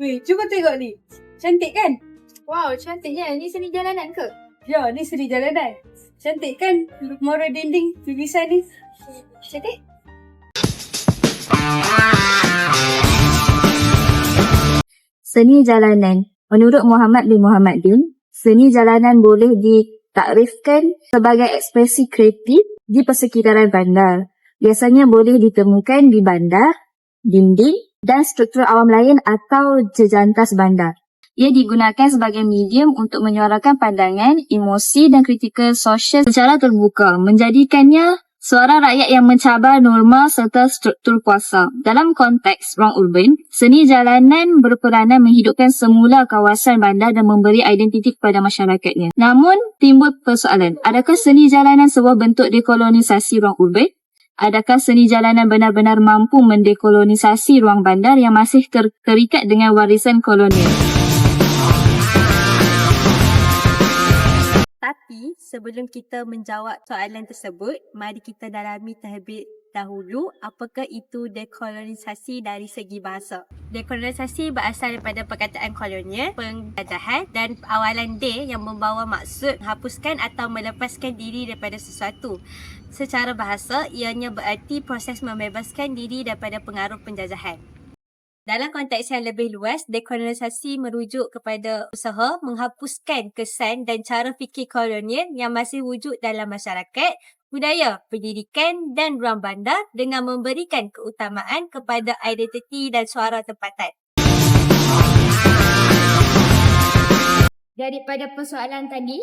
Weh, cuba tengok ni. Cantik kan? Wow, cantiknya. Ni seni jalanan ke? Ya, ni seni jalanan. Cantik kan? Muara dinding lukisan ni. Cantik. Seni jalanan. Menurut Muhammad bin Muhammad Din, seni jalanan boleh ditakrifkan sebagai ekspresi kreatif di persekitaran bandar. Biasanya boleh ditemukan di bandar, dinding dan struktur awam lain atau jejantas bandar. Ia digunakan sebagai medium untuk menyuarakan pandangan, emosi dan kritikal sosial secara terbuka, menjadikannya suara rakyat yang mencabar norma serta struktur kuasa. Dalam konteks ruang urban, seni jalanan berperanan menghidupkan semula kawasan bandar dan memberi identiti kepada masyarakatnya. Namun, timbul persoalan, adakah seni jalanan sebuah bentuk dekolonisasi ruang urban? Adakah seni jalanan benar-benar mampu mendekolonisasi ruang bandar yang masih terikat dengan warisan kolonial? Tapi sebelum kita menjawab soalan tersebut, mari kita dalami terlebih dahulu apakah itu dekolonisasi dari segi bahasa. Dekolonisasi berasal daripada perkataan kolonial, penjajahan dan awalan D yang membawa maksud menghapuskan atau melepaskan diri daripada sesuatu. Secara bahasa, ianya berarti proses membebaskan diri daripada pengaruh penjajahan. Dalam konteks yang lebih luas, dekolonisasi merujuk kepada usaha menghapuskan kesan dan cara fikir kolonial yang masih wujud dalam masyarakat, budaya, pendidikan dan ruang bandar dengan memberikan keutamaan kepada identiti dan suara tempatan. Daripada persoalan tadi,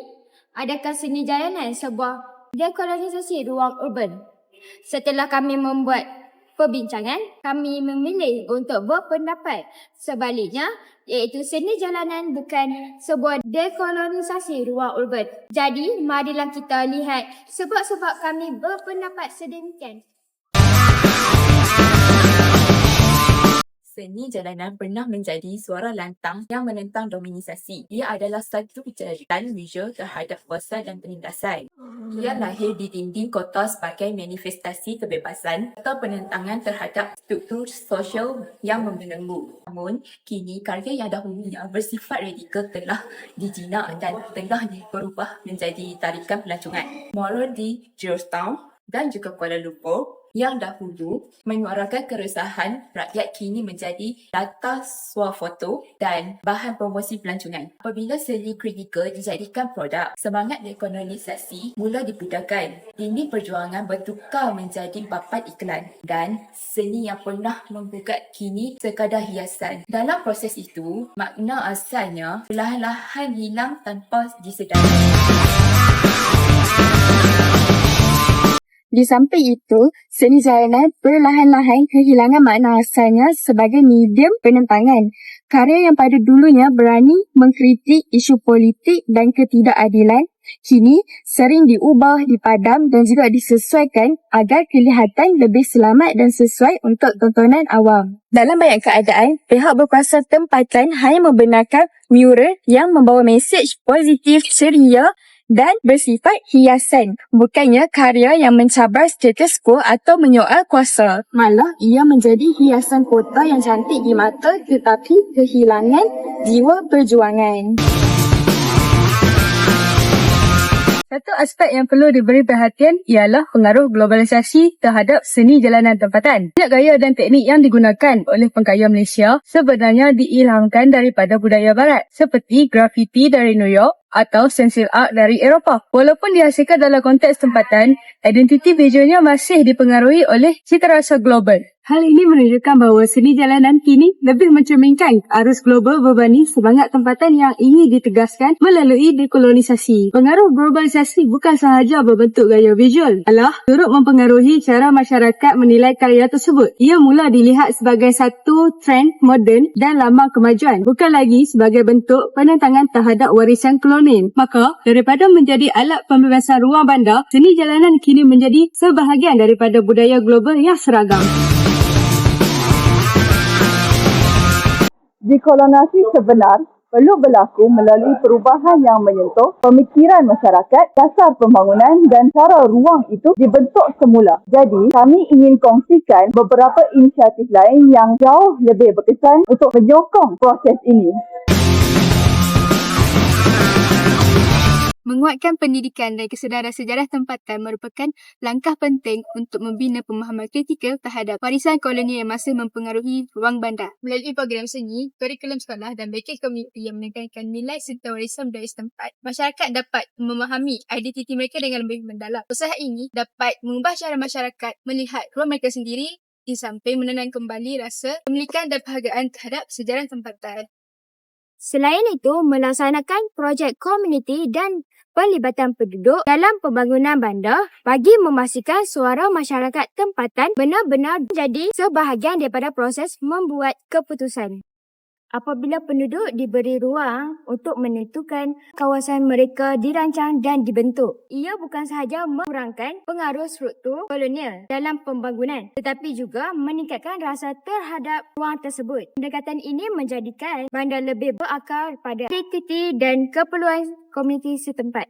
adakah seni jalanan sebuah dekolonisasi ruang urban? Setelah kami membuat perbincangan, kami memilih untuk berpendapat sebaliknya, iaitu seni jalanan bukan sebuah dekolonisasi ruang urban. Jadi, marilah kita lihat sebab-sebab kami berpendapat sedemikian. Seni jalanan pernah menjadi suara lantang yang menentang dominisasi. Ia adalah satu jeritan visual terhadap kuasa dan penindasan. Ia lahir di dinding kota sebagai manifestasi kebebasan atau penentangan terhadap struktur sosial yang membelenggu. Namun, kini karya yang dahulunya bersifat radikal telah dijinak dan tengah berubah menjadi tarikan pelancongan. Muara di Georgetown dan juga Kuala Lumpur yang dahulu menyuarakan keresahan rakyat kini menjadi latar swafoto dan bahan promosi pelancongan. Apabila seni kritikal dijadikan produk, semangat dekolonisasi mula dipudahkan. Dinding perjuangan bertukar menjadi papan iklan dan seni yang pernah menggugat kini sekadar hiasan. Dalam proses itu, makna asalnya perlahan-lahan hilang tanpa disedari. Di samping itu, seni jalanan perlahan-lahan kehilangan makna asalnya sebagai medium penentangan. Karya yang pada dulunya berani mengkritik isu politik dan ketidakadilan, kini sering diubah, dipadam dan juga disesuaikan agar kelihatan lebih selamat dan sesuai untuk tontonan awam. Dalam banyak keadaan, pihak berkuasa tempatan hanya membenarkan mural yang membawa mesej positif, ceria dan bersifat hiasan, bukannya karya yang mencabar status quo atau menyoal kuasa. Malah, ia menjadi hiasan kota yang cantik di mata tetapi kehilangan jiwa perjuangan. Satu aspek yang perlu diberi perhatian ialah pengaruh globalisasi terhadap seni jalanan tempatan. Banyak gaya dan teknik yang digunakan oleh pengkarya Malaysia sebenarnya diilhamkan daripada budaya barat, seperti grafiti dari New York atau stencil art dari Eropah. Walaupun dihasilkan dalam konteks tempatan, identiti visualnya masih dipengaruhi oleh citarasa global. Hal ini menunjukkan bahawa seni jalanan kini lebih mencerminkan arus global berbanding semangat tempatan yang ingin ditegaskan melalui dekolonisasi. Pengaruh globalisasi bukan sahaja berbentuk gaya visual, malah turut mempengaruhi cara masyarakat menilai karya tersebut. Ia mula dilihat sebagai satu trend moden dan lambang kemajuan, bukan lagi sebagai bentuk penentangan terhadap warisan kolonial. Maka, daripada menjadi alat pembebasan ruang bandar, seni jalanan kini menjadi sebahagian daripada budaya global yang seragam. Dekolonisasi sebenar perlu berlaku melalui perubahan yang menyentuh pemikiran masyarakat, dasar pembangunan dan cara ruang itu dibentuk semula. Jadi, kami ingin kongsikan beberapa inisiatif lain yang jauh lebih berkesan untuk menyokong proses ini. Menguatkan pendidikan dan kesedaran sejarah tempatan merupakan langkah penting untuk membina pemahaman kritikal terhadap warisan kolonial yang masih mempengaruhi ruang bandar. Melalui program seni, kurikulum sekolah dan backage komuniti yang menekankan nilai serta warisan budaya setempat, masyarakat dapat memahami identiti mereka dengan lebih mendalam. Usaha ini dapat mengubah cara masyarakat melihat ruang mereka sendiri di samping menenang kembali rasa pemilikan dan penghargaan terhadap sejarah tempatan. Selain itu, melaksanakan projek komuniti dan pelibatan penduduk dalam pembangunan bandar bagi memastikan suara masyarakat tempatan benar-benar menjadi sebahagian daripada proses membuat keputusan. Apabila penduduk diberi ruang untuk menentukan kawasan mereka dirancang dan dibentuk, ia bukan sahaja mengurangkan pengaruh struktur kolonial dalam pembangunan tetapi juga meningkatkan rasa terhadap ruang tersebut. Pendekatan ini menjadikan bandar lebih berakar pada aktiviti dan keperluan komuniti setempat.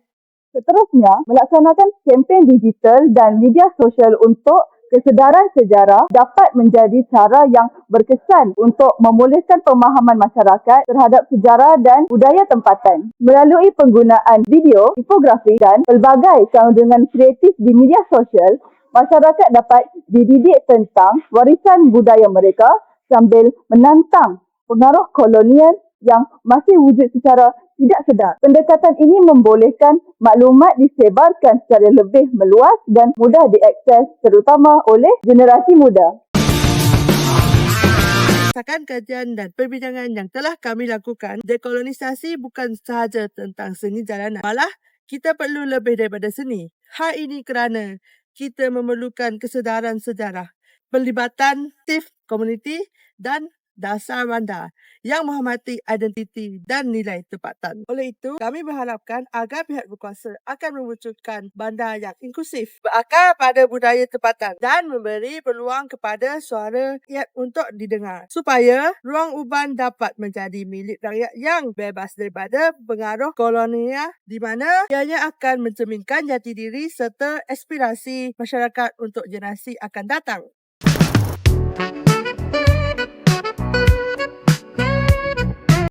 Seterusnya, melaksanakan kempen digital dan media sosial untuk kesedaran sejarah dapat menjadi cara yang berkesan untuk memulihkan pemahaman masyarakat terhadap sejarah dan budaya tempatan. Melalui penggunaan video, infografi dan pelbagai kandungan kreatif di media sosial, masyarakat dapat dididik tentang warisan budaya mereka sambil menantang pengaruh kolonial yang masih wujud secara tidak sedar. Pendekatan ini membolehkan maklumat disebarkan secara lebih meluas dan mudah diakses terutama oleh generasi muda. Berdasarkan kajian dan perbincangan yang telah kami lakukan, dekolonisasi bukan sahaja tentang seni jalanan. Malah, kita perlu lebih daripada seni. Hal ini kerana kita memerlukan kesedaran sejarah, pelibatan aktif komuniti dan dasar bandar yang menghormati identiti dan nilai tempatan. Oleh itu, kami berharapkan agar pihak berkuasa akan mewujudkan bandar yang inklusif, berakar pada budaya tempatan dan memberi peluang kepada suara rakyat untuk didengar supaya ruang uban dapat menjadi milik rakyat yang bebas daripada pengaruh kolonial di mana ianya akan mencerminkan jati diri serta aspirasi masyarakat untuk generasi akan datang.